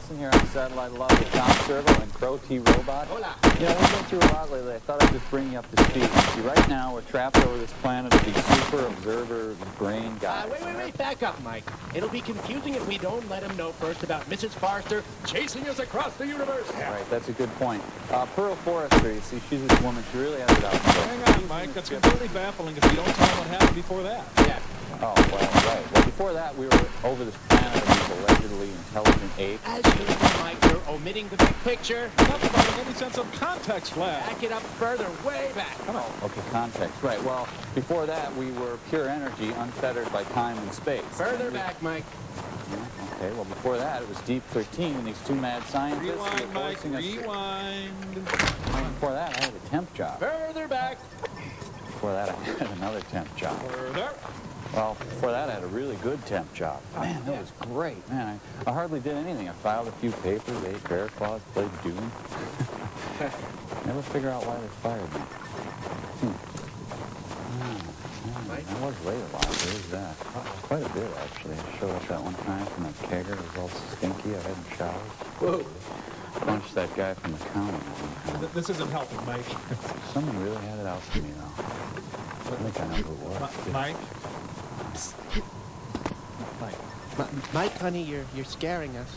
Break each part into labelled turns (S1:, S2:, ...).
S1: Nelson here on Satellite Love with Tom Servo and Crow T Robot.
S2: Hola.
S1: You know, we've been through a lot lately. I thought I'd just bring you up to speed. See, right now we're trapped over this planet of these super observer brain guys.
S2: Wait, back up, Mike. It'll be confusing if we don't let him know first about Mrs. Forrester chasing us across the universe.
S1: Right, that's a good point. Pearl Forrester, you see, she's this woman. She really has it out for us.
S3: Hang on, Mike. That's completely baffling if you don't tell him what happened before that.
S2: Yeah.
S1: Oh, well, right. Well, before that, we were over this planet of these allegedly intelligent apes.
S2: As usual, Mike, you're omitting the big picture.
S3: Not providing any sense of context, lad.
S2: Back it up further, way back.
S1: Come on. Okay, context. Right, well, before that, we were pure energy, unfettered by time and space.
S2: Further back, Mike.
S1: Yeah, okay, well, before that, it was Deep 13 and these two mad scientists.
S3: Rewind, Mike, rewind.
S1: Before that, I had a temp job.
S2: Further back.
S1: Before that, I had another temp job.
S3: Further.
S1: Well, before that, I had a really good temp job. Man, that was great. Man, I hardly did anything. I filed a few papers, ate bear claws, played Doom. Never figure out why they fired me. I was late a lot. There's that. Quite a bit, actually. I showed up that one time from a kegger. It was all stinky. I hadn't showered.
S2: Whoa.
S1: Punched that guy from the county that one time.
S3: This isn't helping, Mike.
S1: Someone really had it out for me, though. I think I know who it was.
S3: Mike?
S2: Mike, honey, you're scaring us.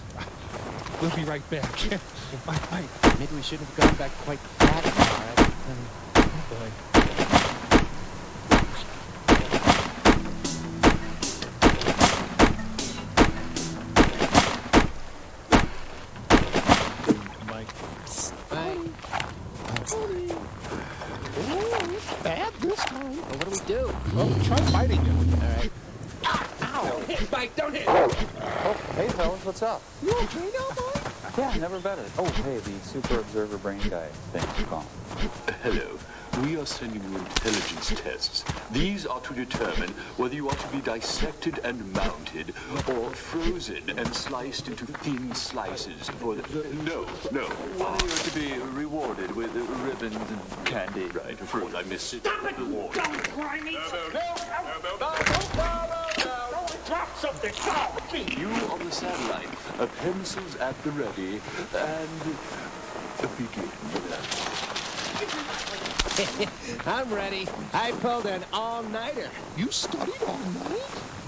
S3: We'll be right back. Mike.
S2: Maybe we shouldn't have gone back quite that far.
S3: Oh, boy.
S2: Bad this time. Well, what do we do?
S3: Well, try fighting it.
S2: All right. Ow! Hit, Mike, don't hit!
S1: Oh, hey, fellas, what's up?
S2: You okay now, boy?
S1: Yeah, never better. Oh, hey, the super observer brain guy thing is gone.
S4: Hello. We are sending you intelligence tests. These are to determine whether you are to be dissected and mounted, or frozen and sliced into thin slices for the... No. Whether you are to be rewarded with ribbons and candy. Right, of course, I missed it.
S5: Stop it! Don't cry me! No! Drop something! Go!
S4: You on the satellite, pencils at the ready, and begin.
S2: I'm ready. I pulled an all-nighter.
S3: You studied all night?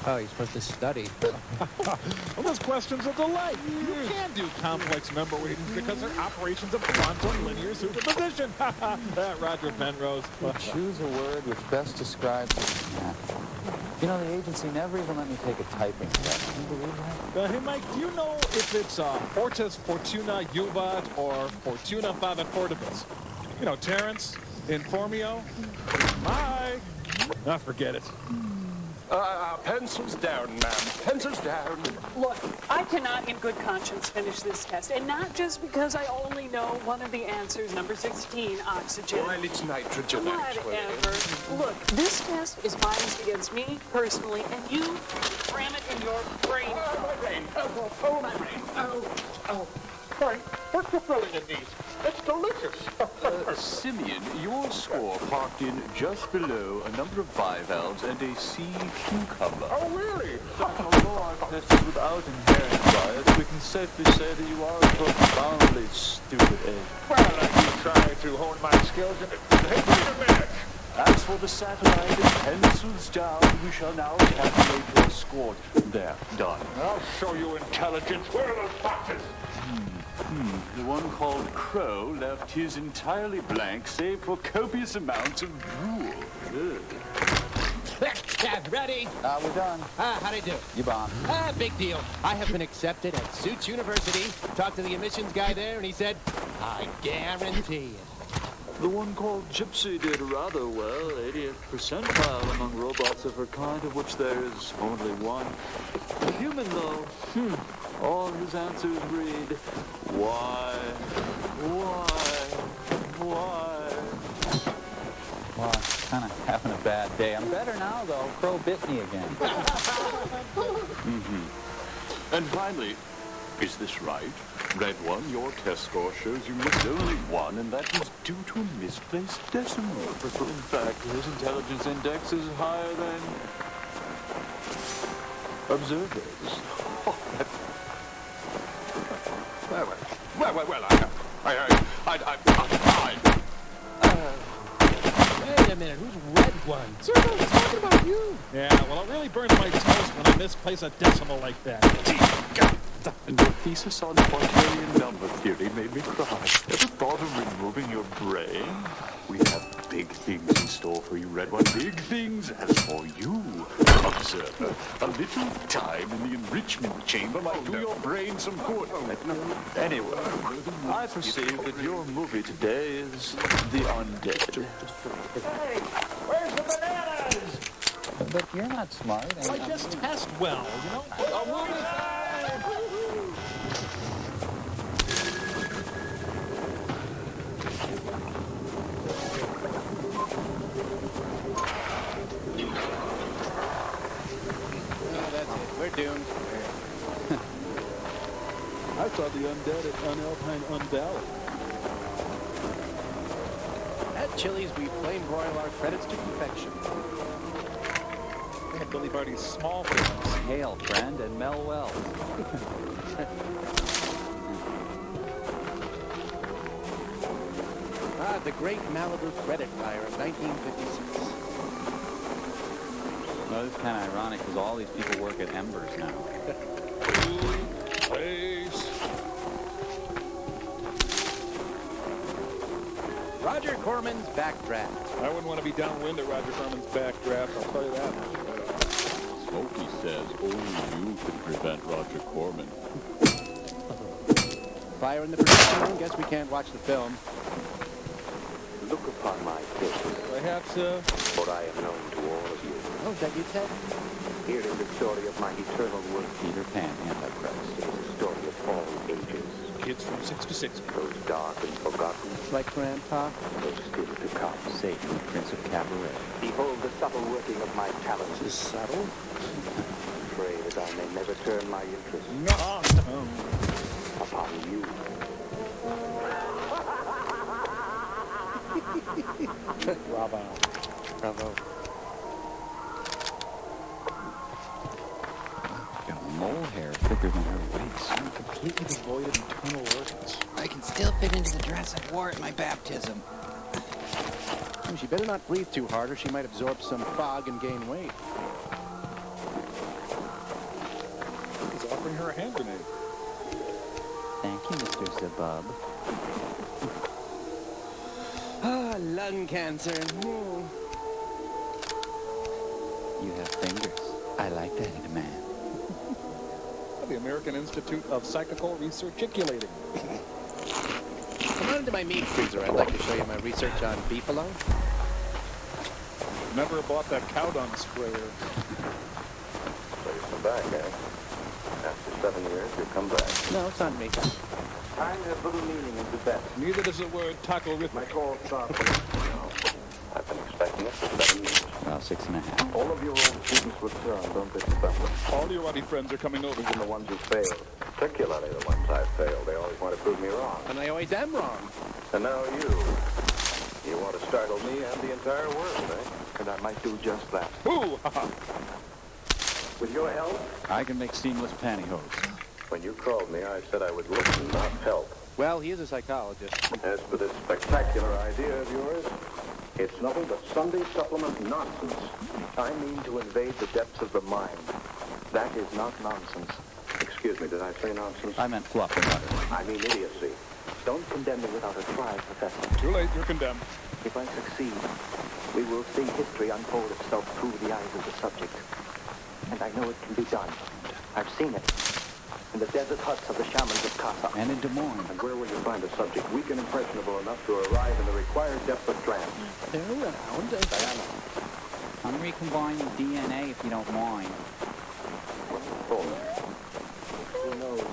S2: Oh, you're supposed to study.
S3: Well, those questions are delight. You can do complex number readings because they're operations of quantum linear superposition. That Roger Penrose.
S1: Choose a word which best describes it. You know, the agency never even let me take a typing test. Can you believe that?
S3: Hey, Mike, do you know if it's Fortis Fortuna Juvat or Fortuna Fava Fortibus? You know, Terrence, Informio. Mike. Ah, forget it.
S5: Pencils down, ma'am. Pencils down.
S6: Look, I cannot in good conscience finish this test, and not just because I only know one of the answers, number 16, oxygen.
S5: Well, it's nitrogen, actually.
S6: Whatever. Look, this test is biased against me personally, and you cram it in your brain.
S5: Oh, my brain. Oh, my brain. Oh. Frank, what's the filling in these? It's delicious.
S4: Simeon, your score parked in just below a number of bivalves and a sea cucumber.
S5: Oh, really?
S4: Although our test is without inherent bias, we can safely say that you are a profoundly stupid egg.
S5: Well, I do try to hone my skills in it. Hey, wait a minute.
S4: As for the satellite, pencils down, we shall now calculate your score. There, done.
S5: I'll show you intelligence. Where are those boxes?
S4: The one called Crow left his entirely blank, save for copious amounts of drool.
S2: Ready?
S1: We're done.
S2: How'd I do?
S1: You bombed.
S2: Big deal. I have been accepted at Suits University. Talked to the admissions guy there, and he said, I guarantee it.
S4: The one called Gypsy did rather well, 80th percentile among robots of her kind, of which there is only one. The human, though, all his answers read, why?
S1: Well, I'm kind of having a bad day. I'm better now, though. Crow bit me again.
S4: And finally, is this right? Red one, your test score shows you missed only one, and that was due to a misplaced decimal. In fact, his intelligence index is higher than observers.
S2: Wait a minute, who's Red One? Sir, I was talking about you.
S3: Yeah, well, it really burns my toast when I misplace a decimal like that.
S4: And your thesis on quaternion number theory made me cry. Ever thought of removing your brain? We have big things in store for you, Red One. Big things as for you. Observer, a little time in the enrichment chamber might do your brain some good. Anyway, I perceive that your movie today is The Undead.
S5: Hey, where's the bananas?
S1: But you're not smart.
S3: I just test well, you know?
S2: That's it. We're doomed.
S3: I saw the undead at Unalpine Undallet.
S2: At Chili's, we flame broil our credits to perfection.
S3: They had Billy Barty's small films.
S1: Hail, friend, and Mel Wells.
S2: The Great Malibu Credit Fire of 1956.
S1: Well, it's kind of ironic because all these people work at Embers now.
S3: Place.
S2: Roger Corman's Backdraft.
S3: I wouldn't want to be downwind at Roger Corman's backdraft, I'll tell you that.
S4: Smokey says only you can prevent Roger Corman.
S2: Fire in the production room. Guess we can't watch the film.
S7: Look upon my face,
S3: Perhaps,
S7: for I am known to all of you.
S2: Oh, is that you, Ted?
S7: Here is the story of my eternal work.
S1: Peter Pan, Antichrist.
S7: It is the story of all ages,
S3: kids from 6 to 6.
S7: those dark and forgotten,
S2: Like Grandpa?
S7: those still to come.
S1: Satan, Prince of Cabaret.
S7: Behold the subtle working of my talents.
S2: Is subtle?
S7: Pray that I may never turn my interest upon you.
S3: Bravo.
S2: Bravo.
S1: Got mole hair thicker than her waist.
S3: I'm completely devoid of internal organs.
S8: I can still fit into the dress I wore at my baptism.
S2: Oh, she better not breathe too hard or she might absorb some fog and gain weight.
S3: He's offering her a hand grenade.
S1: Thank you, Mr. Zabub.
S2: Ah, lung cancer.
S1: You have fingers. I like that in a man.
S3: The American Institute of Psychical Researchiculating.
S2: Come on into my meat freezer. I'd like to show you my research on beefalo.
S3: Never bought that cow dung sprayer.
S7: So you come back, eh? After 7 years, you come back.
S2: No, it's not me.
S7: Time has little meaning in Tibet.
S3: Neither does the word taco with
S7: My call sharply. I've been expecting it for 7 years.
S1: About 6.5.
S7: All of your old students return, don't they, Professor?
S3: all your ruddy friends are coming over.
S7: Even the ones who failed. Particularly the ones I failed. They always want to prove me wrong.
S2: And I always am wrong.
S7: And now you want to startle me and the entire world, eh? And I might do just that.
S3: Ooh, haha.
S7: With your help,
S1: I can make seamless pantyhose.
S7: when you called me, I said I would listen, not help.
S2: Well, he is a psychologist.
S7: As for this spectacular idea of yours, it's nothing but Sunday supplement nonsense. I mean to invade the depths of the mind. That is not nonsense. Excuse me, did I say nonsense?
S1: I meant fluff and butter.
S7: I mean idiocy. Don't condemn me without a try, Professor.
S3: Too late, you're condemned.
S7: If I succeed, we will see history unfold itself through the eyes of the subject. And I know it can be done. I've seen it. In the desert huts of the shamans of Casa.
S1: And in Des Moines.
S7: And where will you find a subject weak and impressionable enough to arrive in the required depth of trance?
S2: They're around.
S7: Diana,
S1: I'm recombining DNA if you don't mind.
S7: call her. Who knows?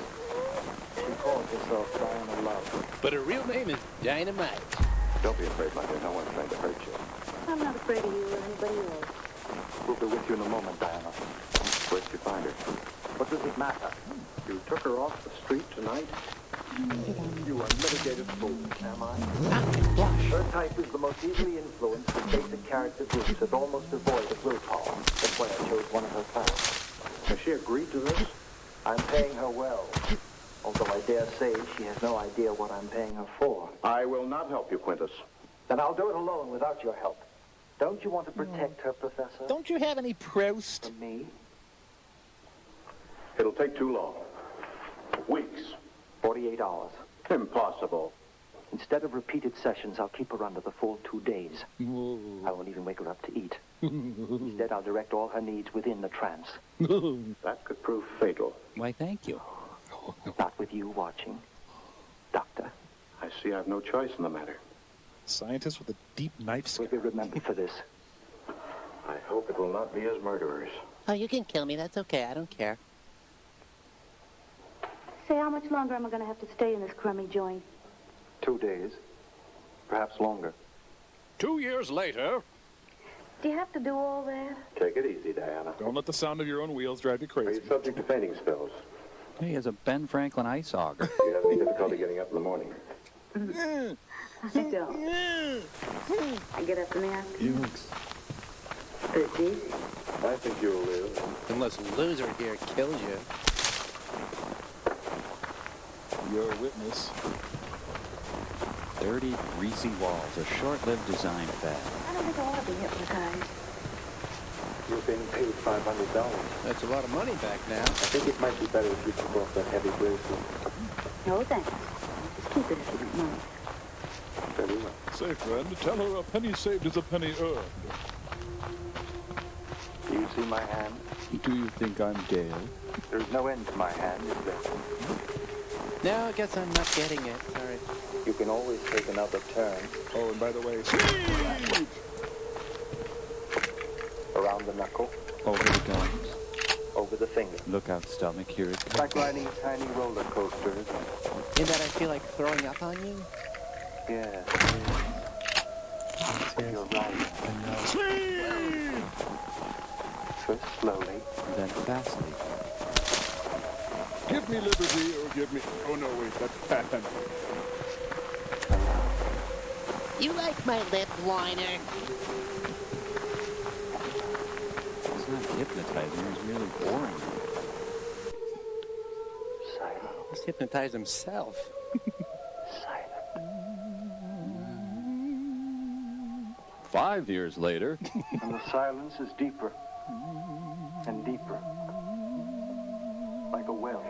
S7: She calls herself Diana Love.
S2: But her real name is Dynamite.
S7: Don't be afraid, my dear. No one's trying to hurt you.
S9: I'm not afraid of you or anybody else.
S7: We'll be with you in a moment, Diana. Where'd you find her? What does it matter? You took her off the street tonight? You unmitigated fool, am I? Her type is the most easily influenced with basic character groups that's almost devoid of willpower. That's why I chose one of her class. Has she agreed to this? I'm paying her well. Although I dare say she has no idea what I'm paying her for.
S5: I will not help you, Quintus.
S7: Then I'll do it alone without your help. Don't you want to protect her, Professor?
S2: Don't you have any Proust?
S7: For me?
S5: It'll take too long. Weeks.
S7: 48 hours.
S5: Impossible.
S7: Instead of repeated sessions, I'll keep her under the full 2 days. I won't even wake her up to eat. Instead, I'll direct all her needs within the trance.
S5: That could prove fatal.
S1: Why, thank you.
S7: Not with you watching, Doctor.
S5: I see I have no choice in the matter.
S3: Scientist with a deep knife
S7: We'll be remembered for this.
S5: I hope it will not be as murderers.
S8: Oh, you can kill me. That's okay. I don't care.
S9: Say, how much longer am I going to have to stay in this crummy joint?
S7: 2 days. Perhaps longer.
S3: 2 years later.
S9: Do you have to do all that?
S5: Take it easy, Diana.
S3: Don't let the sound of your own wheels drive you
S5: Are
S3: crazy.
S5: you subject to fainting spells?
S1: He has a Ben Franklin ice auger.
S5: Do you have any difficulty getting up in the morning?
S9: I don't. I get up in the afternoon.
S1: Yikes.
S9: But it's easy.
S5: I think you'll live.
S2: Unless loser here kills you.
S3: You're a witness.
S1: Dirty, greasy walls, a short-lived design fad.
S9: I don't think I want to be hypnotized.
S7: You're being paid $500.
S2: That's a lot of money back now.
S7: I think it might be better if you took off that heavy bracelet.
S9: No, thanks. Just keep it if you don't mind.
S7: Very well.
S3: Say, friend, tell her a penny saved is a penny earned.
S7: Do you see my hand?
S1: Do you think I'm Dale?
S7: There's no end to my hand, is there?
S2: No, I guess I'm not getting it. Sorry.
S7: You can always take another turn.
S3: Oh, and by the way,
S7: Around the knuckle,
S1: Over the gums.
S7: over the finger.
S1: Look out, stomach, here it
S7: It's like riding tiny roller coasters.
S2: In that I feel like throwing up on you?
S7: Yeah. You're right. First slowly.
S1: Then fastly.
S3: give me liberty or give me... Oh, no, wait, that's Patton.
S8: You like my lip liner?
S1: He's not hypnotizing, he's really boring.
S7: Silent.
S2: He's hypnotized himself.
S7: Silent.
S1: 5 years later.
S7: And the silence is deeper and deeper. Like a well.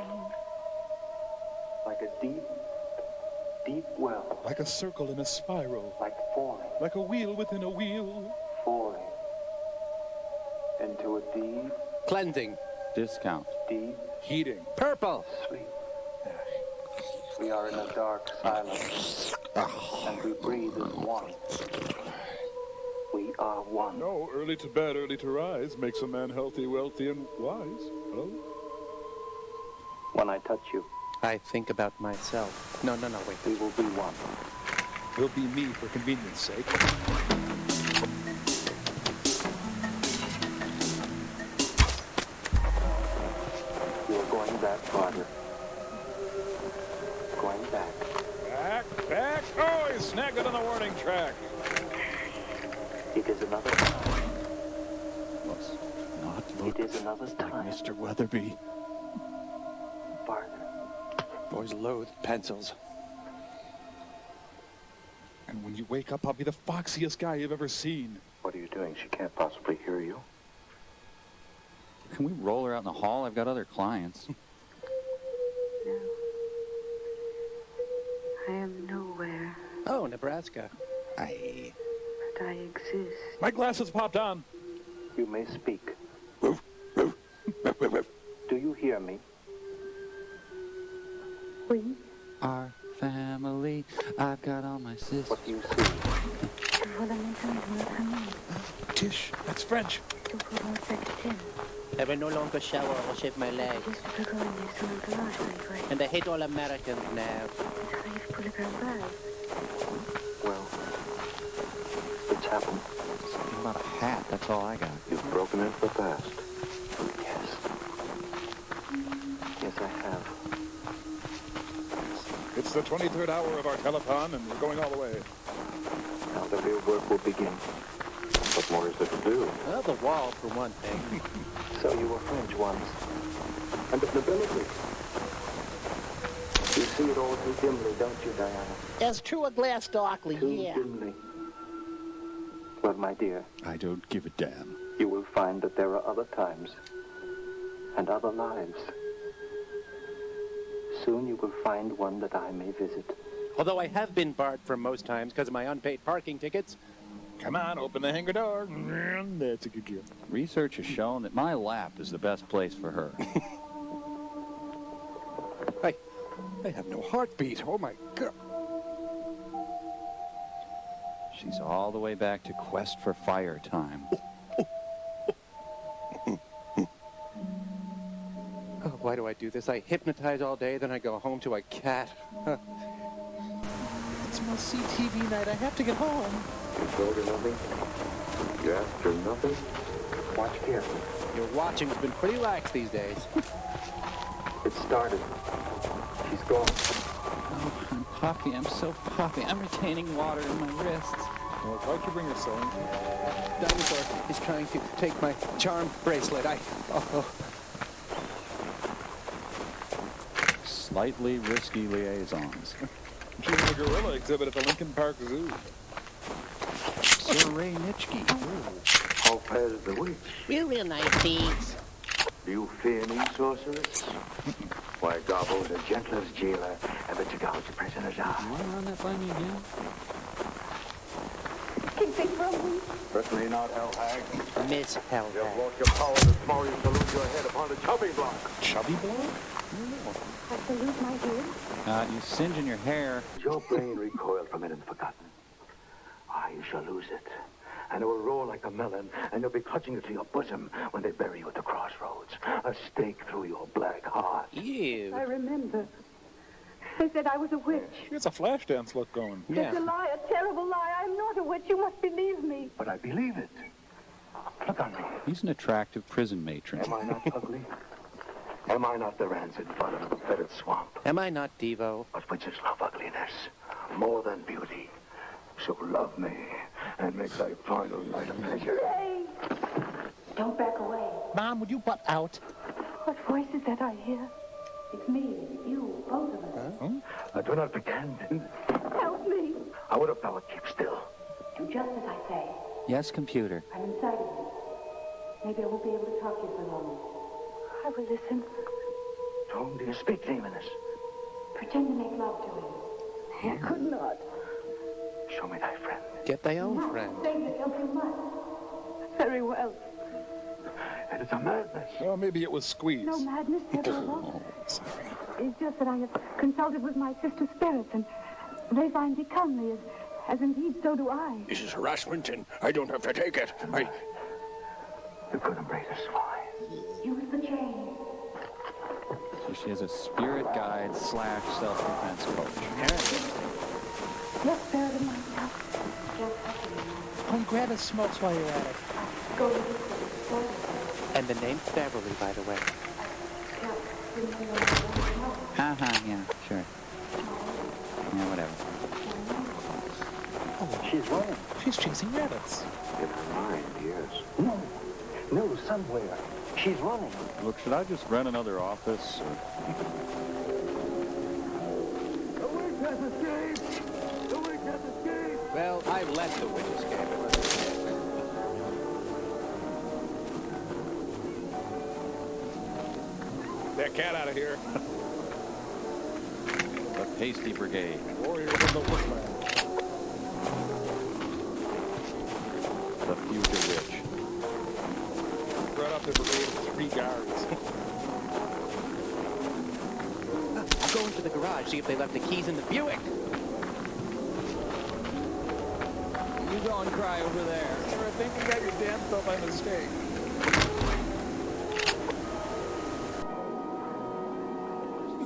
S7: Like a deep, deep well.
S3: Like a circle in a spiral.
S7: Like falling,
S3: Like a wheel within a wheel.
S7: falling into a deep,
S2: Cleansing.
S1: Discount.
S7: deep
S3: Heating.
S2: Purple.
S7: sleep. We are in a dark silence, and we breathe as one. We are one.
S3: No, early to bed, early to rise makes a man healthy, wealthy, and wise. Hello?
S7: When I touch you,
S2: I think about myself. No, wait.
S7: we will be one.
S3: Will be me for convenience sake.
S7: You're going back farther. Going back.
S3: Back. Oh, he snagged it on the warning track.
S7: It is another time.
S1: Must not look
S7: It is another
S1: like
S7: time.
S1: Mr. Weatherby.
S7: Farther.
S2: Boys loathe pencils.
S3: And when you wake up, I'll be the foxiest guy you've ever seen.
S5: What are you doing? She can't possibly hear you.
S1: Can we roll her out in the hall? I've got other clients.
S9: No. I am nowhere,
S2: Oh, Nebraska.
S9: but I exist.
S3: My glasses popped on.
S7: You may speak. Do you hear me?
S9: We?
S1: Our family. I've got all my sisters.
S7: What do you see?
S3: Tish, that's French.
S8: I will no longer shower or shave my legs. And I hate all Americans now.
S7: Well, it's happened.
S1: Something about a hat, that's all I got.
S5: You've broken into the past.
S7: Yes. Yes, I have.
S3: It's the 23rd hour of our telethon, and we're going all the way.
S7: Now the real work will begin.
S5: What more is there to do?
S2: Well, the wall, for one thing.
S7: So you were French once.
S5: And of nobility.
S7: see it all too dimly, don't you, Diana?
S8: As true a glass darkly,
S7: Too
S8: yeah.
S7: dimly. Well, my dear,
S3: I don't give a damn.
S7: you will find that there are other times and other lives. Soon you will find one that I may visit.
S2: Although I have been barred from most times because of my unpaid parking tickets.
S3: Come on, open the hangar door. That's a good joke.
S1: Research has shown that my lap is the best place for her.
S3: I have no heartbeat. Oh, my God.
S1: She's all the way back to Quest for Fire time.
S2: Oh, why do I do this? I hypnotize all day, then I go home to a cat.
S3: It's must-see TV night. I have to get home.
S7: You told her nothing? You asked her nothing? Watch carefully.
S2: Your watching's been pretty lax these days.
S7: It started. She's gone.
S1: Oh, I'm puffy. I'm so puffy. I'm retaining water in my wrists.
S3: Well, why'd you bring her sewing?
S2: Dinosaur is trying to take my charm bracelet.
S1: Slightly risky liaisons.
S3: She's in the gorilla exhibit at the Lincoln Park Zoo.
S1: Sir Ray Nitschke.
S7: How fares the witch?
S8: Real nice things.
S7: Do you fear me, sorceress? Why, Gobbo's the gentlest jailer ever to gouge a prisoner's eye.
S1: You want to run that by me again?
S9: Keep things from me.
S7: Certainly not, Hell Hag.
S8: Miss
S7: You've
S8: Hellcat.
S7: lost your power this morning to lose your head upon the chopping block.
S3: Chubby block?
S9: I shall lose my head.
S1: You singeing your hair.
S7: Your brain recoiled from it and forgotten. You shall lose it. And it will roll like a melon, and you'll be clutching it to your bosom when they bury you at the crossroads. A stake through your black heart.
S2: Ew.
S9: I remember. They said I was a witch.
S3: It's a flash dance look going.
S9: It's a lie, a terrible lie. I'm not a witch. You must believe me.
S7: But I believe it. Look on me.
S1: He's an attractive prison matron.
S7: Am I not ugly? Am I not the rancid fun of the fetid swamp?
S2: Am I not Devo?
S7: But witches love ugliness more than beauty. So love me and make thy final night a pleasure.
S9: Hey! Don't back away.
S8: Mom, would you butt out?
S9: What voice is that I hear? It's me, you, both of us.
S7: Do not pretend.
S9: Help me.
S7: I would if thou would keep still.
S9: Do just as I say.
S1: Yes, computer.
S9: I'm inside of you. Maybe I won't be able to talk to you for long. I will listen.
S7: To whom do you speak, demoness?
S9: Pretend to make love to him. I could not.
S7: Show me thy friend.
S2: Get thy own friend.
S9: Say that you must. Very well.
S7: It is a madness.
S3: Well, maybe it was squeezed.
S9: No madness, Deborah.
S3: Sorry.
S9: It's just that I have consulted with my sister spirits, and they find me comely, as indeed so do I.
S4: This is harassment, and I don't have to take it.
S7: You could embrace a swine.
S9: Use the chain.
S1: So she has a spirit guide / self-defense coach.
S9: Yes, spirit of myself. Just happening.
S8: Oh, grab a smokes while you're at it.
S9: Go with it.
S2: And the name's Beverly, by the way.
S1: Yeah, sure. Yeah, whatever.
S8: Oh,
S7: She's running.
S8: she's chasing rabbits.
S7: In her mind, yes. No, somewhere. She's running.
S1: Look, should I just rent another office?
S7: The witch has escaped! The witch has escaped!
S2: Well, I let the witch escape. It was a mistake.
S3: That cat out of here.
S1: The Pasty Brigade.
S3: Warriors of the Woodland.
S1: The future witch.
S3: Brought up the brigade of 3 guards.
S2: I'll go into the garage, see if they left the keys in the Buick.
S1: You go and cry over there.
S3: I think you got your damn stuff by mistake.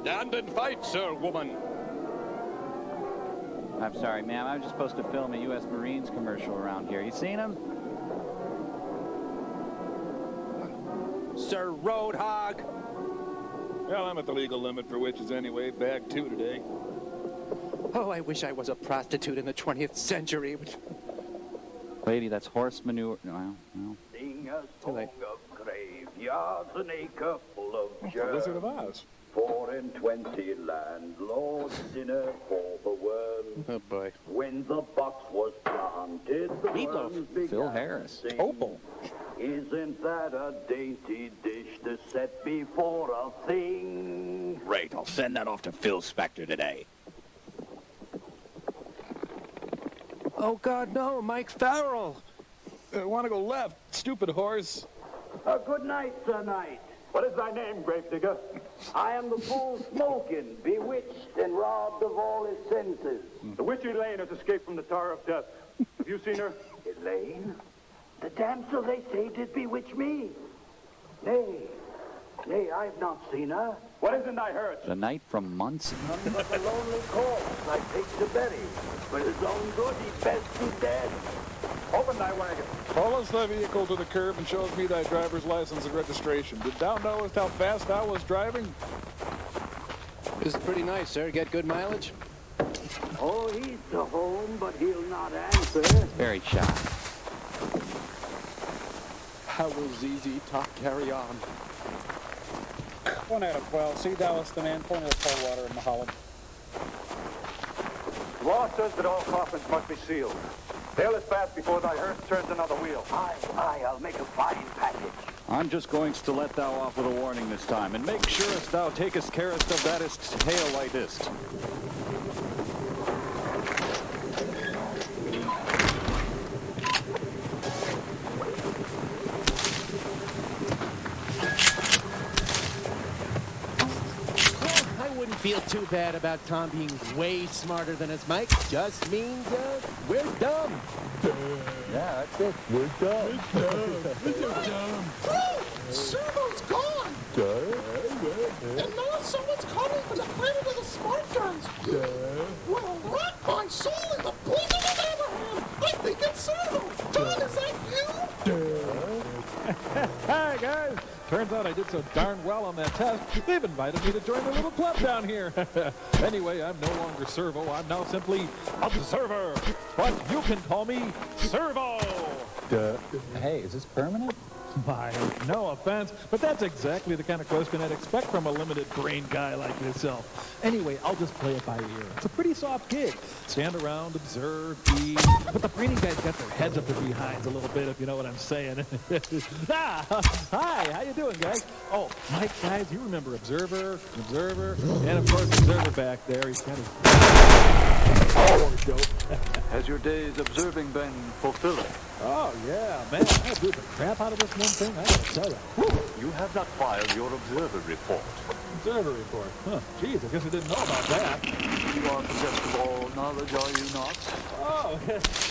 S4: Stand and fight, sir, woman.
S1: I'm sorry, ma'am. I was just supposed to film a U.S. Marines commercial around here. You seen him?
S2: Sir Roadhog.
S3: Well, I'm at the legal limit for witches anyway. Bag 2 today.
S2: Oh, I wish I was a prostitute in the 20th century.
S1: Lady, that's horse manure. No.
S7: Sing a
S2: Too late.
S7: song of graveyards and a couple of
S3: The Wizard of Oz.
S7: 420 landlords in a pauper world.
S2: Oh, boy.
S7: When the box was planted, the
S2: Meatloaf.
S7: worms began
S1: Phil Harris.
S7: to sing.
S3: Opal.
S7: Isn't that a dainty dish to set before a thing?
S2: Great, I'll send that off to Phil Spector today. Oh, God, no, Mike Farrell.
S3: I want to go left, stupid horse.
S7: Good night, Sir Knight.
S5: What is thy name, gravedigger?
S7: I am the fool Smokin, bewitched and robbed of all his senses.
S5: The witch Elaine has escaped from the Tower of Death. Have you seen her?
S7: Elaine? The damsel they say did bewitch me. Nay, I've not seen her.
S5: What is in thy hurt?
S1: The Knight from Muncie.
S7: None but a lonely corpse I take to bury. For his own good, he best be dead.
S5: Open thy wagon.
S3: Follows thy vehicle to the curb and shows me thy driver's license and registration. Did thou knowest how fast thou was driving?
S2: This is pretty nice, sir. Get good mileage?
S7: Oh, he's to home, but he'll not answer.
S1: Very shy.
S2: How will ZZ Top carry on?
S10: 1 out of 12. See Dallas, the man pouring a cold water in the Holland.
S5: Law says that all coffins must be sealed. Hail us fast before thy hearse turns another wheel.
S7: Aye, I'll make a fine package.
S1: I'm just going to let thou off with a warning this time, and make sure as thou takest carest of thatest hail lightest.
S2: Feel too bad about Tom being way smarter than us, Mike. Just means we're dumb.
S1: Yeah, that's it. We're done.
S5: Servo's gone! And now someone's coming from the planet of the smart guns! Well, rock my soul in the bosom of Abraham! I think it's Servo! Tom, is that you?
S3: Hi, guys. Turns out I did so darn well on that test, they've invited me to join their little club down here. Anyway, I'm no longer Servo. I'm now simply Observer. But you can call me Servo.
S1: Hey, is this permanent?
S3: My, no offense, but that's exactly the kind of question I'd expect from a limited brain guy like yourself. Anyway, I'll just play it by ear. It's a pretty soft gig. Stand around, observe, eat. But the brainy guys got their heads up their behinds a little bit, if you know what I'm saying. Hi, how you doing, guys? Oh, Mike, guys, you remember Observer, and of course Observer back there. He's kind of dope.
S4: Has your day's observing been fulfilling?
S3: Oh, yeah, man, I do the crap out of this one thing, I gotta tell you.
S4: You have not filed your observer report.
S3: Observer report. Huh, geez, I guess I didn't know about that.
S4: You are possessed of all knowledge, are you not?
S3: Oh,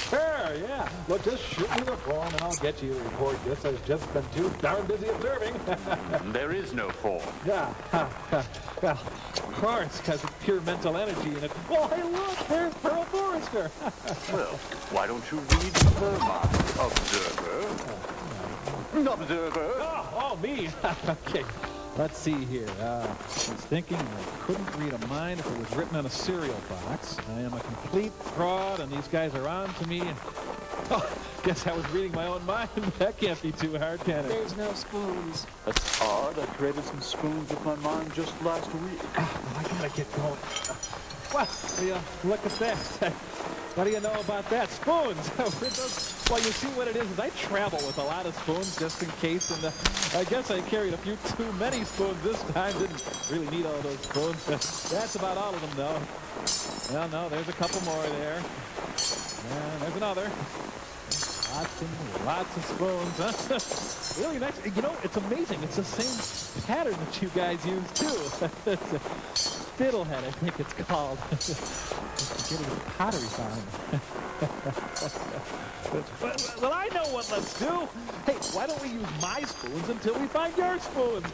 S3: sure, yeah. Look, just shoot me the form and I'll get you a report. Guess I've just been too darn busy observing.
S4: There is no form.
S3: Yeah, well, of course, because it's pure mental energy in it. Well, hey, look, there's Pearl Forrester.
S4: Well, why don't you read Vermont, Observer? Observer!
S3: Oh, me. Okay. Let's see here. I was thinking I couldn't read a mind if it was written on a cereal box. I am a complete fraud, and these guys are on to me. And, guess I was reading my own mind. That can't be too hard, can it?
S6: There's no spoons.
S4: That's odd. I created some spoons with my mind just last week.
S3: I gotta get going. Well, yeah, look at that. What do you know about that? Spoons. Well, you see what it is I travel with a lot of spoons just in case, and I guess I carried a few too many spoons this time. Didn't really need all those spoons. That's about all of them, though. Well, no, there's a couple more there. And there's another. Lots of spoons, huh? Really nice. You know, it's amazing. It's the same pattern that you guys use, too. Fiddlehead, I think it's called. Get it at the pottery farm. Well, I know what let's do. Hey, why don't we use my spoons until we find your spoons?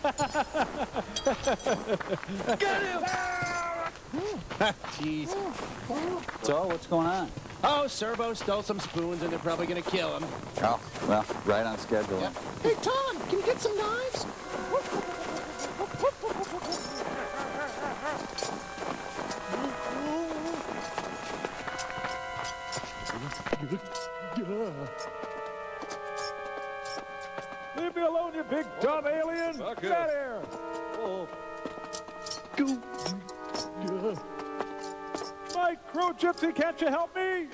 S3: Get him!
S2: Jeez.
S1: So, what's going on?
S2: Oh, Servo stole some spoons and they're probably going to kill him.
S1: Oh, well, right on schedule.
S2: Yep.
S5: Hey, Tom, can you get some knives?
S3: Leave me alone, you big dumb alien! Okay. Get here! My crew gypsy, can't you help me?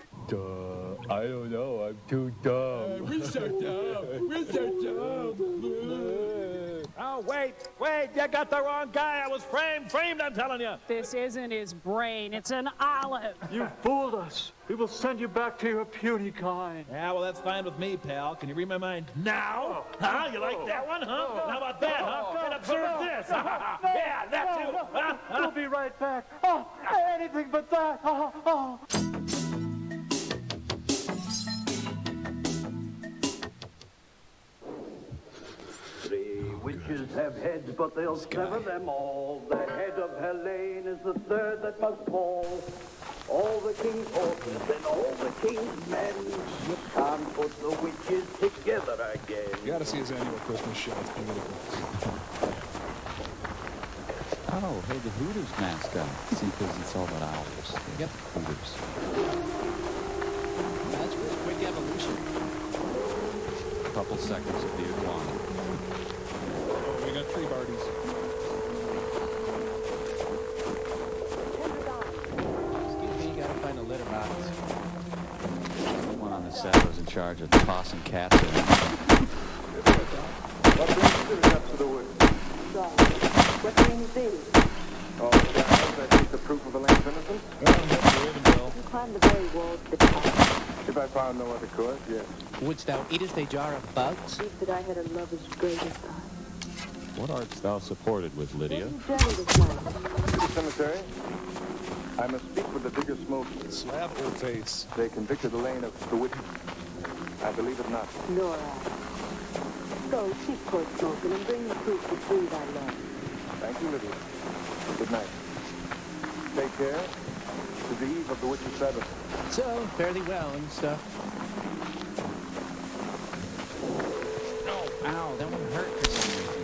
S4: I don't know. I'm too dumb.
S3: We're so dumb. We're so dumb. Oh, wait. You got the wrong guy. I was framed, I'm telling you.
S6: This isn't his brain. It's an olive.
S7: You fooled us. We will send you back to your puny kind.
S3: Yeah, well, that's fine with me, pal. Can you read my mind now? Huh? You like that one, huh? How about that, huh? And observe this. Yeah, that too. Huh?
S7: We'll be right back. Oh, anything but that. Oh.
S11: Witches have heads, but they'll sever them all. The head of Helene is the third that must fall. All the king's horses and all the king's men can't put the witches together again.
S3: You gotta see his annual Christmas show. It's beautiful.
S1: Oh, hey, the Hooters mascot. See, because it's all about owls.
S2: Yep.
S1: Hooters.
S2: That's really quick evolution.
S1: A couple seconds of the iguana.
S3: We got tree parties.
S2: Excuse me, you gotta find a litter box.
S1: Someone on the set was in charge of tossing cats in.
S7: What brings you up to the woods?
S9: What brings thee?
S7: Oh, child, I take the proof of Elaine's innocence.
S9: You climbed the very walls of the tower.
S7: If I found no other course, yes.
S2: Wouldst thou eatest a jar of bugs?
S9: Believe that I had a love as great as thine.
S1: What art thou supported with, Lydia?
S9: What journey this night?
S7: To the cemetery, I must speak with the digger Smoke.
S3: Slap old face.
S7: They convicted Elaine of bewitchment. I believe it not.
S9: Nor I. Go, seek Court Smoking and bring the proof to free thy love.
S7: Thank you, Lydia. Good night. Take care. To the eve of the witch's Sabbath.
S2: So, fairly well and stuff.
S1: Ow, that one hurt for some reason.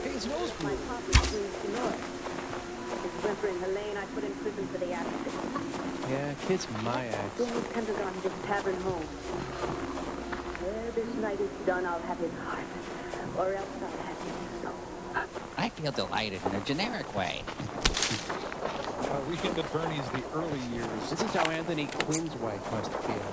S2: Hey, his nose
S9: My
S2: blew.
S9: papa screams to North. His whimpering Helene I put in prison for the accident.
S2: Yeah, kiss my ass.
S9: Bring the Pentagon to this tavern home. Ere this night is done, I'll have his heart. Or else I'll have his soul.
S12: I feel delighted in a generic way.
S3: Weekend at Bernie's, the early years.
S2: This is how Anthony Quinn's wife must feel.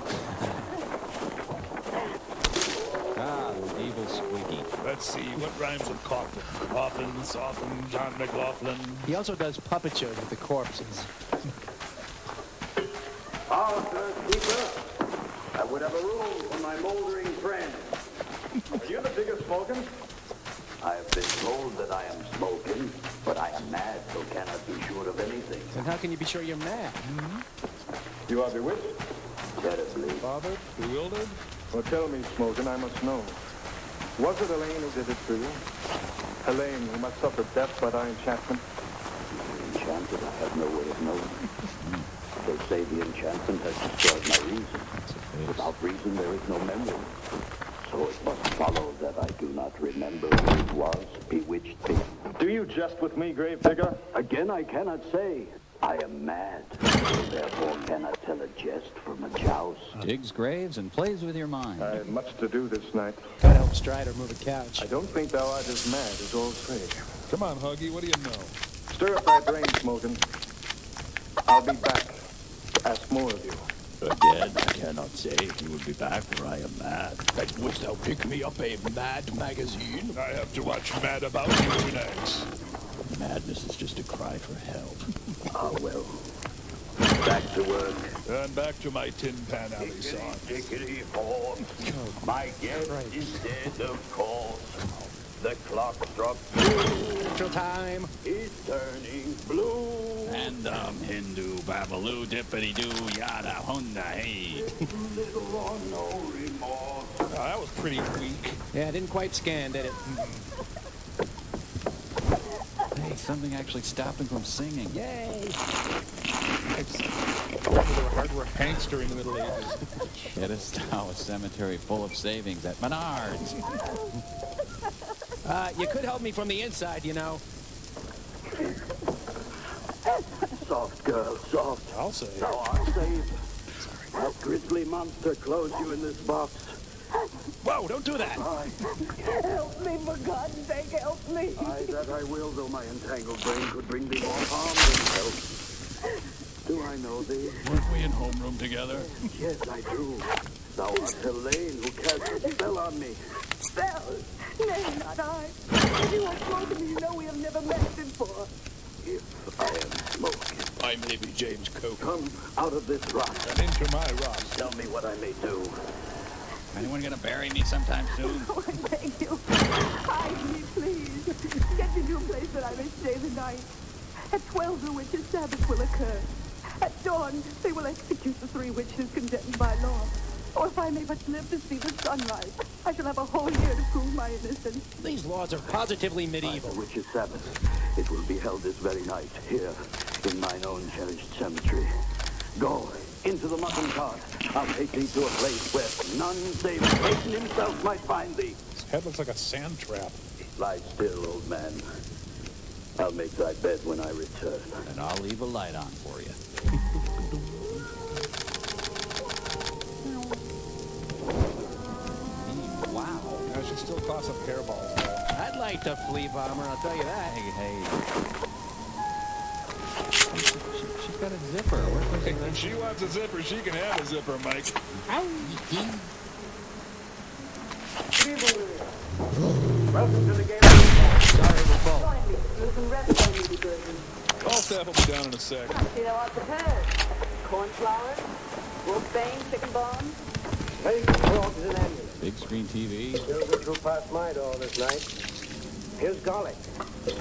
S1: Ah, the evil squeaky.
S3: Let's see, what rhymes with coffin? Coffin, Soften, John McLaughlin.
S2: He also does puppet shows with the corpses.
S11: Arthur, keeper, I would have a room for my moldering friend.
S7: Are you the digger Smoking?
S11: I have been told that I am smoking, but I am mad, so cannot be sure of anything.
S2: Then how can you be sure you're mad?
S7: You are bewitched?
S11: Terribly.
S3: Bothered? Bewildered?
S7: Well, tell me, Smoking, I must know. Was it Elaine who did it to you? Elaine, who must suffer death by thy enchantment?
S11: Enchanted, I have no way of knowing. They say the enchantment has destroyed my reason. Without reason, there is no memory. So it must follow that I do not remember who it was bewitched me.
S7: Do you jest with me, gravedigger?
S11: Again, I cannot say. I am mad. Therefore cannot tell a jest from a joust.
S1: Digs graves and plays with your mind.
S7: I had much to do this night.
S2: Gotta help Strider move a couch.
S7: I don't think thou art as mad as all say.
S3: Come on, Huggy, what do you know?
S7: Stir up thy brain, Smoking. I'll be back to ask more of you.
S4: Again, I cannot say if you will be back, for I am mad. And wouldst thou pick me up a Mad magazine?
S3: I have to watch Mad About You next.
S4: Madness is just a cry for help.
S11: Ah, well. Back to work.
S3: And back to my Tin Pan Alley song.
S11: Dickety horse. My guest is dead, of course. The clock struck
S2: Central time.
S11: It's turning blue.
S4: And Hindu, Babaloo, Dippity Doo, Yada, Honda, hey.
S11: Little or no remorse.
S3: Oh, that was pretty weak.
S2: Yeah, didn't quite scan, did it?
S1: Hey, something actually stopped him from singing.
S2: Yay!
S3: They were hardware hanks during the Middle Ages.
S1: Shittest now a cemetery full of savings at Menards.
S2: You could help me from the inside, you know.
S11: Soft, girl, soft.
S3: I'll say.
S11: Thou art safe. That grisly monster closed you in this box.
S3: Whoa, don't do that.
S9: Help me, for God's sake, help me.
S11: That I will, though my entangled brain could bring thee more harm than help. Do I know thee?
S3: Weren't we in homeroom together?
S11: Yes, I do. Thou art Helene, who cast a spell on me.
S9: Spell? Nay, not I. If you are smoking, you know we have never met before.
S11: If I am smoking.
S3: I may be James Coke.
S11: Come out of this rock.
S3: And into my rock.
S11: Tell me what I may do.
S12: Anyone gonna bury me sometime soon?
S9: Oh, I beg you. Hide me, please. Get me to a place that I may stay the night. At 12, the witches' Sabbath will occur. At dawn, they will execute the 3 witches condemned by law. Or if I may but live to see the sunrise, I shall have a whole year to prove my innocence.
S2: These laws are positively medieval.
S11: The witches' Sabbath. It will be held this very night, here, in mine own cherished cemetery. Go into the mutton cart. I'll take thee to a place where none save Satan himself might find thee.
S3: His head looks like a sand trap.
S11: Lie still, old man. I'll make thy bed when I return.
S12: And I'll leave a light on for you. Wow.
S3: I should still toss up hairballs, though.
S2: I'd like to flea bomber, I'll tell you that.
S1: Hey. She's got a zipper.
S3: If she wants a zipper, she can have a zipper, Mike.
S7: Welcome to the game.
S2: Sorry, we're full.
S9: Join me. You can rest on me, Burton.
S3: All staff will be down in a sec.
S9: See thou art prepared. Cornflour, wolfbane, chicken bones.
S7: Hey, frogs and ambulance.
S1: Big screen TV.
S7: Children drew past my door this night. Here's garlic.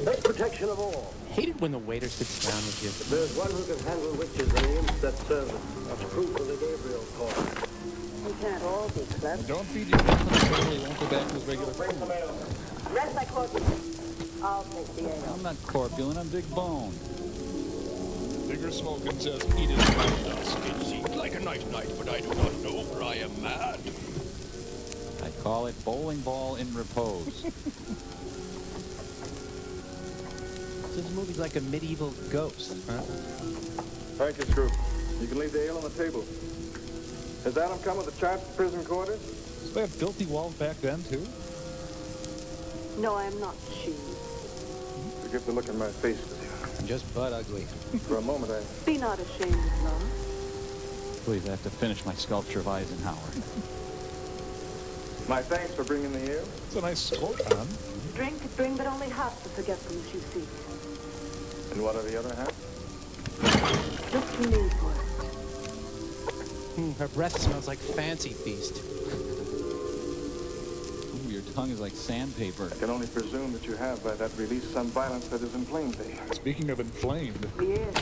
S7: Best protection of all.
S2: Hate it when the waiter sits down with you.
S7: If there's one who can handle witches and the imps that serve them, that's proof of the Gabriel Corps.
S9: We can't all be clever.
S3: Don't feed your friends on the table, he won't go back to his regular food.
S9: Rest thy corpus. I'll take the ale.
S1: I'm not corpulent, I'm big bone.
S3: Bigger Smokins says, eat it like dusk. It seems like a night, but I do not know, for I am mad.
S1: I call it bowling ball in repose.
S2: This movie's like a medieval ghost, huh?
S13: Thank you, Screw. You can leave the ale on the table. Has Adam come with the chart for prison quarters?
S3: So they had filthy walls back then, too?
S9: No, I am not she.
S13: Forgive the look in my face with you.
S2: I'm just butt ugly.
S13: For a moment, I...
S9: Be not ashamed of love.
S1: Please, I have to finish my sculpture of Eisenhower.
S13: My thanks for bringing the ale.
S3: It's a nice coat on.
S9: Drink, but only half the forgetfulness you seek.
S13: And what are the other half?
S9: Look to me for it.
S2: Her breath smells like Fancy Feast.
S1: Ooh, your tongue is like sandpaper.
S13: I can only presume that you have by that release some violence that has inflamed thee.
S3: Speaking of inflamed.
S9: Yes.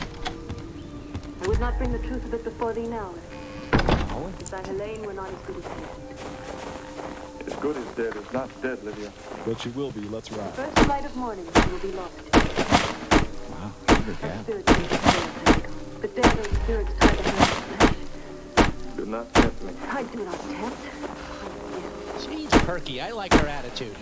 S9: I would not bring the truth of it before thee now.
S1: Oh?
S9: If thy Helene were not as good as dead.
S13: As good as dead is not dead, Lydia.
S3: But she will be, let's ride.
S9: First light of morning, she will be lost.
S1: Wow,
S9: Her spirits may be still, but there those spirits tie the hands of flesh.
S13: Do not tempt me.
S9: I do not tempt.
S2: She's perky. I like her attitude.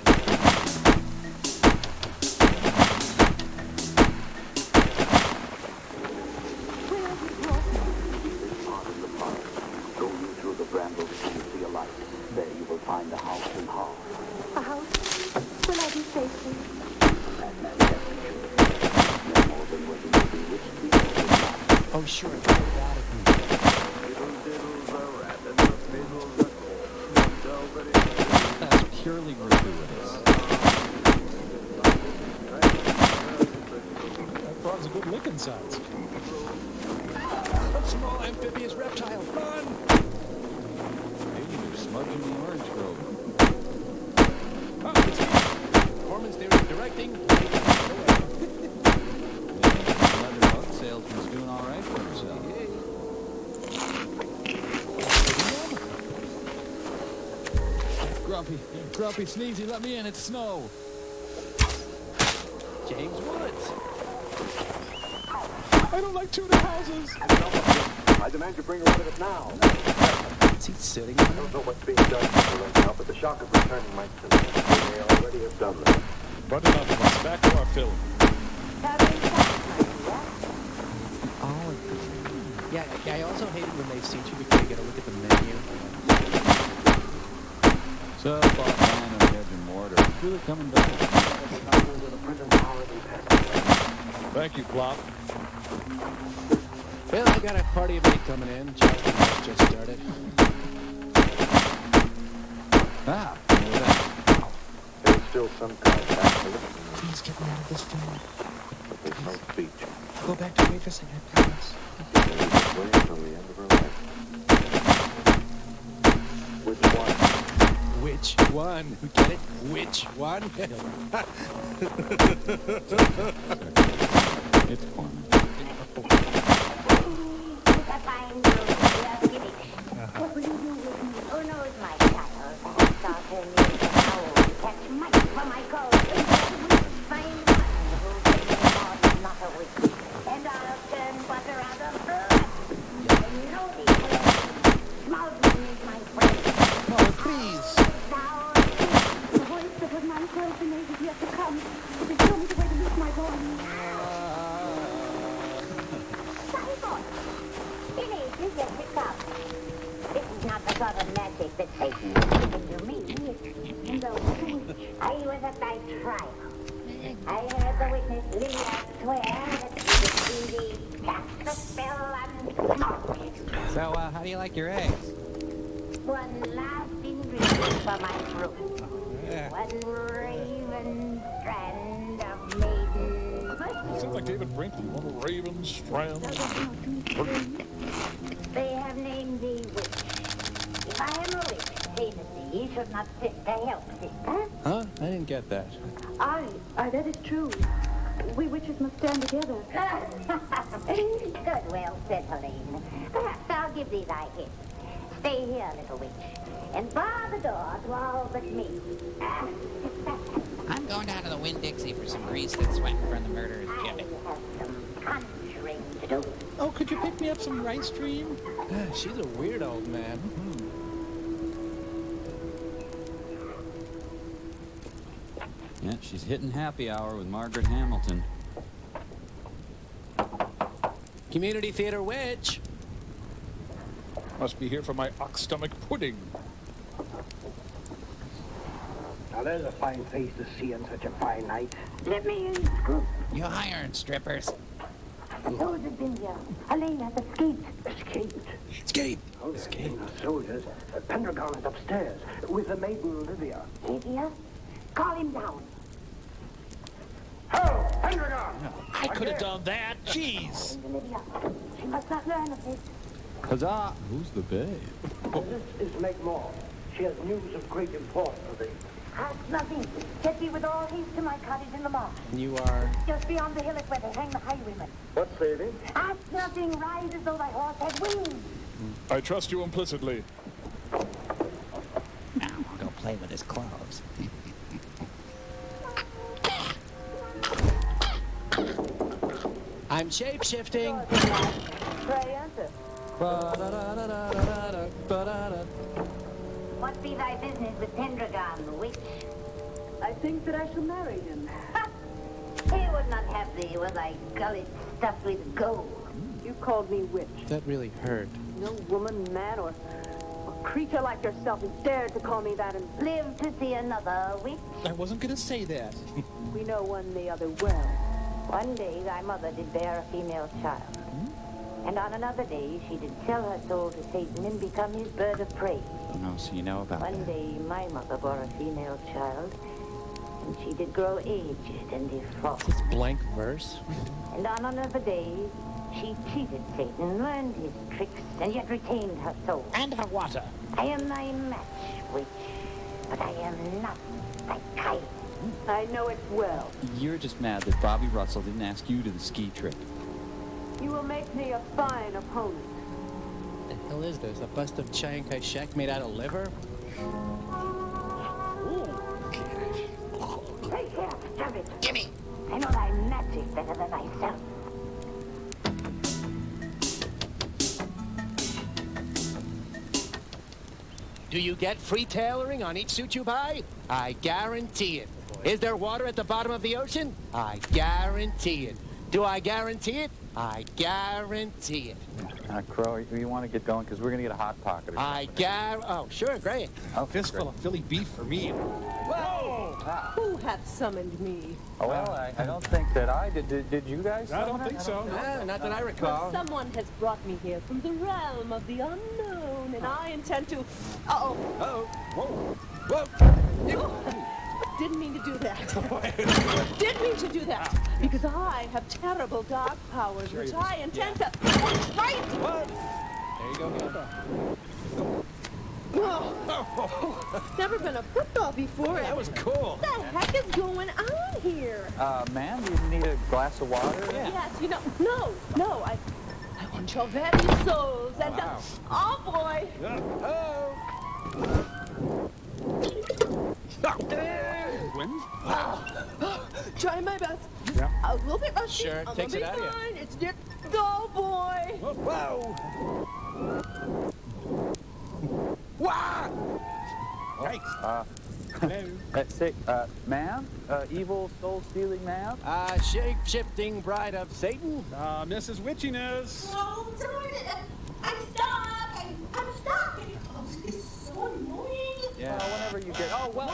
S11: Go you through the brambles till you see a light. There you will find a house in Hall.
S9: A house? Will I be safely?
S11: And man kept you. No more than what you will be wished before the night.
S2: Oh, sure. Get out of me.
S1: That's purely gratuitous.
S3: That frog's a good licking size.
S2: A small amphibious reptile. Run!
S1: Maybe you're smudging the orange grove.
S2: Oh, it's me. Performance theory directing.
S1: The leather bug salesman's doing all right for himself. Grumpy, Sneezy, let me in, it's snow.
S2: James Woods.
S3: I don't like tuna houses.
S7: I demand you bring her out of it now.
S2: Is he sitting
S7: I don't know what's being done right now, but the shock of returning might kill her. They may already have done that.
S3: But enough of us. Back to our film.
S2: Yeah, I also hate it when they see you before you get a look at the menu.
S1: So, boss man on the edge of mortar. It's really coming back.
S3: Thank you, Plop.
S2: Well, I got a party of 8 coming in. Charleston has just started.
S1: Ah, what was that?
S7: There's still some contact with it,
S14: Please get me out of this film.
S7: but there's no speech.
S14: Go back to waitressing, I promise.
S7: Maybe this way until the end of her life. Which one?
S2: Which one? Get it? Which one?
S1: It's corner.
S15: What will you do with me? Who knows, my child? Perhaps I'll turn you into an owl to catch mice for my coat. Find one who'll take me more than not a witch. And I'll turn butter out of blood. You know the way. Smoldering is my friend.
S2: Oh, please.
S9: The voice that was my impersonate is yet to come. It has shown me the way to lose my voice.
S15: Simon! Finish, you get picked up. This is not the sort of magic that Satan has given to me. I was at thy trial. I heard the witness Lydia swear that she would see thee cast the spell and smoke.
S12: So, how do you like your eggs?
S15: One last ingredient for my fruit. One raven strand of maiden.
S3: Sounds like David Brinkley. One of Raven's Strand.
S15: They have named thee witch. If I am a witch, same as thee, should not sit to help, sister.
S2: Huh? I didn't get that.
S9: Aye, that is true. We witches must stand together.
S15: Good, well said, Helene. Perhaps I'll give thee thy hint. Stay here, little witch, and bar the door to all but me.
S12: I'm going down to the Winn-Dixie for some grease and sweat from the murderer's
S15: I
S12: gibbet.
S15: have some conjuring to do.
S2: Oh, could you pick me up some rice cream? She's a weird old man.
S1: Yeah, she's hitting happy hour with Margaret Hamilton.
S2: Community Theater Witch.
S3: Must be here for my ox stomach pudding.
S11: Now there's a fine face to see on such a fine night.
S15: Let me in, Scrooge.
S12: You iron strippers.
S15: Those have been here. Helene has escaped.
S11: Escaped.
S2: Escape.
S11: Oh, escaped. The soldiers. Pendragon is upstairs with the maiden Lydia.
S15: Lydia? Call him down.
S11: Ho! Pendragon!
S3: I could have done that. Jeez.
S15: Lydia. She must not learn of this.
S1: Huzzah! Who's the babe?
S11: This is Meg Moore. She has news of great importance for thee.
S15: Ask nothing. Get thee with all haste to my cottage in the marsh.
S2: You are...
S15: Just beyond the hillock where they hang the highwaymen.
S11: What say thee?
S15: Ask nothing. Rise as though thy horse had wings.
S3: I trust you implicitly.
S12: Now I'll go play with his clothes.
S2: I'm shape-shifting.
S15: Pray enter. What be thy business with Pendragon, the witch?
S9: I think that I shall marry him.
S15: He would not have thee with thy gullet stuffed with gold.
S9: You called me witch.
S2: That really hurt.
S9: No woman, man, or creature like yourself has dared to call me that, and
S15: Live to see another witch.
S3: I wasn't going to say that.
S9: we know one the other well.
S15: One day thy mother did bear a female child. And on another day she did sell her soul to Satan and become his bird of prey.
S1: Oh, so you know about
S15: One
S1: that.
S15: day my mother bore a female child, and she did grow aged and deformed.
S2: This blank verse?
S15: And on another day, she cheated Satan, learned his tricks, and yet retained her soul.
S2: And her water.
S15: I am thy match, witch, but I am not thy kind.
S9: I know it well.
S1: You're just mad that Bobby Russell didn't ask you to the ski trip.
S9: You will make me a fine opponent.
S2: What the hell is this? A bust of Chiang Kai-shek made out of liver?
S15: Take care, stop it. Gimme. I know thy magic better than thyself.
S2: Do you get free tailoring on each suit you buy? I guarantee it. Is there water at the bottom of the ocean? I guarantee it. Do I guarantee it? I guarantee it.
S1: Crow, you want to get going? Because we're going to get a Hot Pocket.
S2: Oh, sure, great.
S1: Oh,
S3: Fistful of Philly beef for me.
S2: Whoa!
S9: Who hath summoned me?
S1: Oh, well, I don't think that I did. Did you guys?
S3: I don't think so.
S2: Not that I recall.
S9: Someone has brought me here from the realm of the unknown, and I intend to... Uh-oh.
S2: Uh-oh. Whoa. Whoa.
S9: Didn't mean to do that. Didn't mean to do that. Because I have terrible dark powers, which I intend to... Right!
S2: What? There you go, Hilda.
S9: Never been a football before.
S2: That was cool.
S9: What the heck is going on here?
S1: Ma'am, you need a glass of water?
S2: Yeah.
S9: Yes, you know, no, I want your very souls, and oh boy.
S3: Win?
S9: Try my best. Just
S3: Yeah.
S9: a little bit rusty.
S2: Sure,
S9: I'm
S2: takes
S9: gonna
S2: it
S9: be
S2: out of you.
S9: fine. It's just, oh boy.
S2: Whoa! Wow!
S3: Yikes.
S1: Say, ma'am? Evil soul-stealing ma'am?
S2: Shape-shifting bride of Satan?
S3: Mrs. Witchiness.
S9: Oh, darn it. I'm stuck. I'm stuck. Oh, it's so annoying.
S1: Yeah. Whenever you get... Oh, well...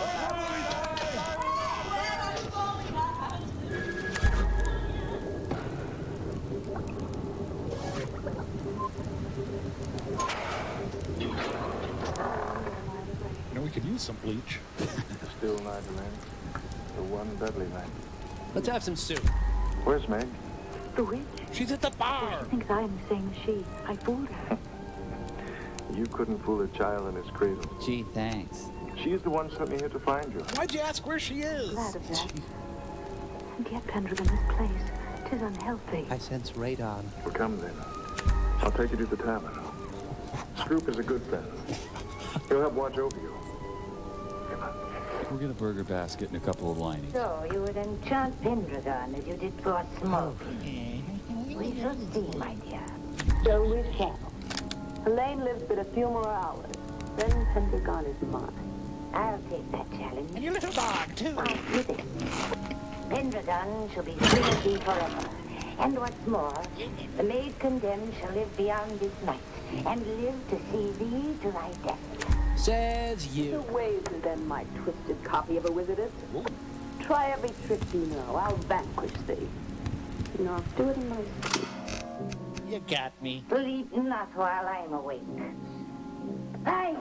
S3: You know, we could use some bleach.
S13: Still night, man. The one deadly night.
S2: Let's have some soup.
S13: Where's Meg?
S9: The witch?
S3: She's at the bar.
S9: She thinks I'm the same as she. I fooled her.
S13: You couldn't fool a child in his cradle.
S12: Gee, thanks.
S13: She's the one sent me here to find you.
S3: Why'd you ask where she is?
S9: Glad of that. And yet, Pendragon, this place, 'tis unhealthy.
S2: I sense radon.
S13: Well, come then. I'll take you to the tavern. Scroop is a good friend. He'll help watch over you. Come on.
S1: We'll get a burger basket and a couple of linings.
S15: So you would enchant Pendragon as you did for Smoke. We shall see, my dear.
S9: So we shall. Elaine lives but a few more hours. Then Pendragon is mine.
S15: I'll take that challenge.
S2: And your little dog, too.
S15: I'll do this. Pendragon shall be free of thee forever. And what's more, the maid condemned shall live beyond this night, and live to see thee to thy death.
S2: Says you.
S9: The ways and then my twisted copy of a wizardess. Try every trick you know. I'll vanquish thee. No, I'll do it in my sleep.
S2: You got me.
S15: Sleep not while I'm awake. I